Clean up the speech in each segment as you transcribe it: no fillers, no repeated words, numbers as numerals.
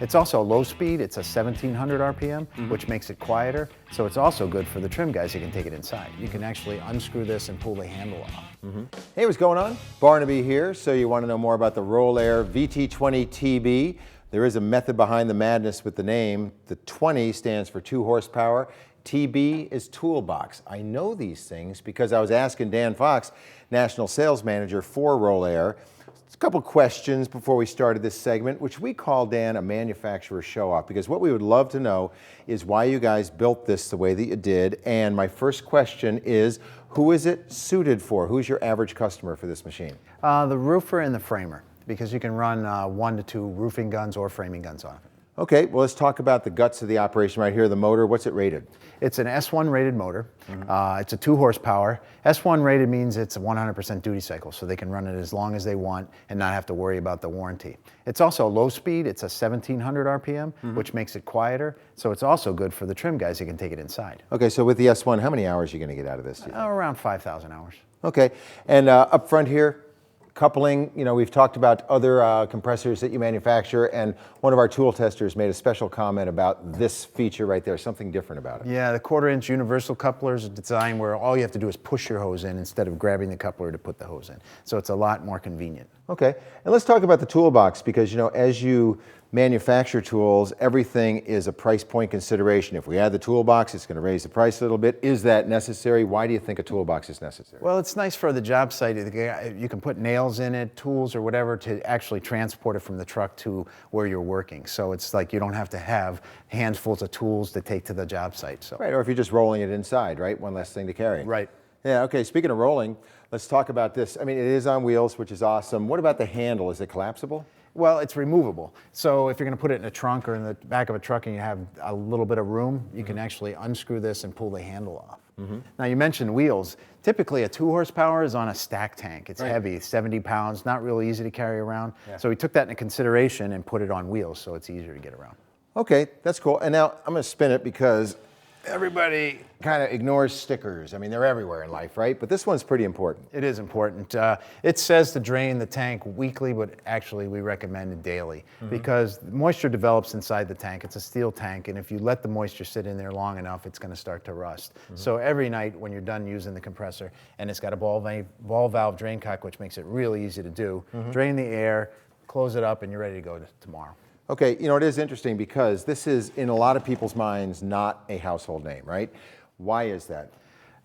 It's also low speed. It's a 1700 RPM, which makes it quieter. So it's also good for the trim guys. You can take it inside. You can actually unscrew this and pull the handle off. Hey, what's going on? Barnaby here. So you want to know more about the ROLAIR VT20TB. There is a method behind the madness with the name. The 20 stands for 2 horsepower. TB is Toolbox. I know these things because I was asking Dan Fox, National Sales Manager for ROLAIR, a couple questions before we started this segment, which we call, Dan, a manufacturer show-off, because what we would love to know is why you guys built this the way that you did. And my first question is, who is it suited for? Who's your average customer for this machine? The roofer and the framer, because you can run 1 to 2 roofing guns or framing guns on it. Okay, well, let's talk about the guts of the operation right here. The motor, what's it rated? It's an S1 rated motor. It's a 2 horsepower. S1 rated means it's a 100% duty cycle, so they can run it as long as they want and not have to worry about the warranty. It's also low speed. It's a 1700 RPM, which makes it quieter. So it's also good for the trim guys. You can take it inside. Okay, so with the S1, how many hours are you going to get out of this? Around 5,000 hours. Okay, and up front here, coupling, you know, we've talked about other compressors that you manufacture, and one of our tool testers made a special comment about this feature right there, something different about it. Yeah, the 1/4-inch universal coupler is designed where all you have to do is push your hose in instead of grabbing the coupler to put the hose in. So it's a lot more convenient. Okay, and let's talk about the toolbox, because, you know, as you manufacture tools, everything is a price point consideration. If we add the toolbox, it's going to raise the price a little bit. Is that necessary? Why do you think a toolbox is necessary? Well, it's nice for the job site. You can put nails in it, tools or whatever, to actually transport it from the truck to where you're working. So it's like you don't have to have handfuls of tools to take to the job site. So. Right, or if you're just rolling it inside, right? One less thing to carry. Right. Yeah, okay, speaking of rolling, let's talk about this. I mean, it is on wheels, which is awesome. What about the handle? Is it collapsible? Well, it's removable. So if you're going to put it in a trunk or in the back of a truck and you have a little bit of room, you can actually unscrew this and pull the handle off. Now, you mentioned wheels. Typically, a 2 horsepower is on a stack tank. It's heavy, 70 pounds, not really easy to carry around. Yeah. So we took that into consideration and put it on wheels so it's easier to get around. Okay, that's cool. And now I'm going to spin it because everybody kind of ignores stickers. I mean, they're everywhere in life, right? But this one's pretty important. It is important. It says to drain the tank weekly, but actually we recommend it daily because moisture develops inside the tank. It's a steel tank, and if you let the moisture sit in there long enough, it's going to start to rust. So every night when you're done using the compressor, and it's got a ball valve drain cock, which makes it really easy to do, drain the air, close it up, and you're ready to go tomorrow. Okay, you know, it is interesting because this is, in a lot of people's minds, not a household name, right? Why is that?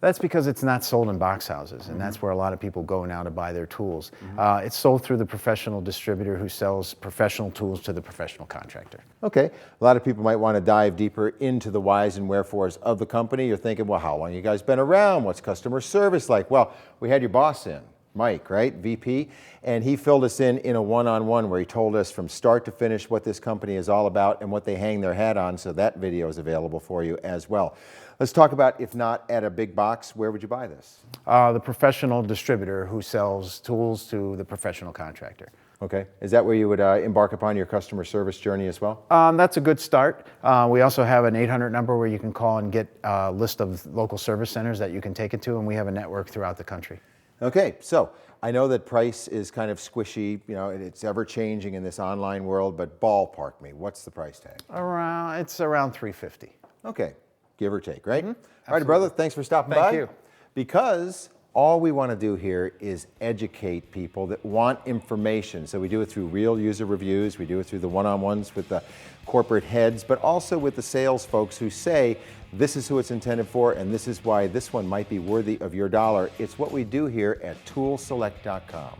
That's because it's not sold in box houses, and that's where a lot of people go now to buy their tools. It's sold through the professional distributor who sells professional tools to the professional contractor. Okay, a lot of people might want to dive deeper into the whys and wherefores of the company. You're thinking, well, how long have you guys been around? What's customer service like? Well, we had your boss in. Mike, right, VP, and he filled us in a one-on-one where he told us from start to finish what this company is all about and what they hang their hat on, so that video is available for you as well. Let's talk about, if not at a big box, where would you buy this? The professional distributor who sells tools to the professional contractor. Okay, is that where you would embark upon your customer service journey as well? That's a good start. We also have an 800 number where you can call and get a list of local service centers that you can take it to, and we have a network throughout the country. Okay, so I know that price is kind of squishy, you know, it's ever changing in this online world, but ballpark me, what's the price tag? It's around $350. Okay, give or take, right? All right, brother, thanks for stopping by. Thank you. Because all we want to do here is educate people that want information. So we do it through real user reviews, we do it through the one-on-ones with the corporate heads, but also with the sales folks who say, this is who it's intended for, and this is why this one might be worthy of your dollar. It's what we do here at toolselect.com.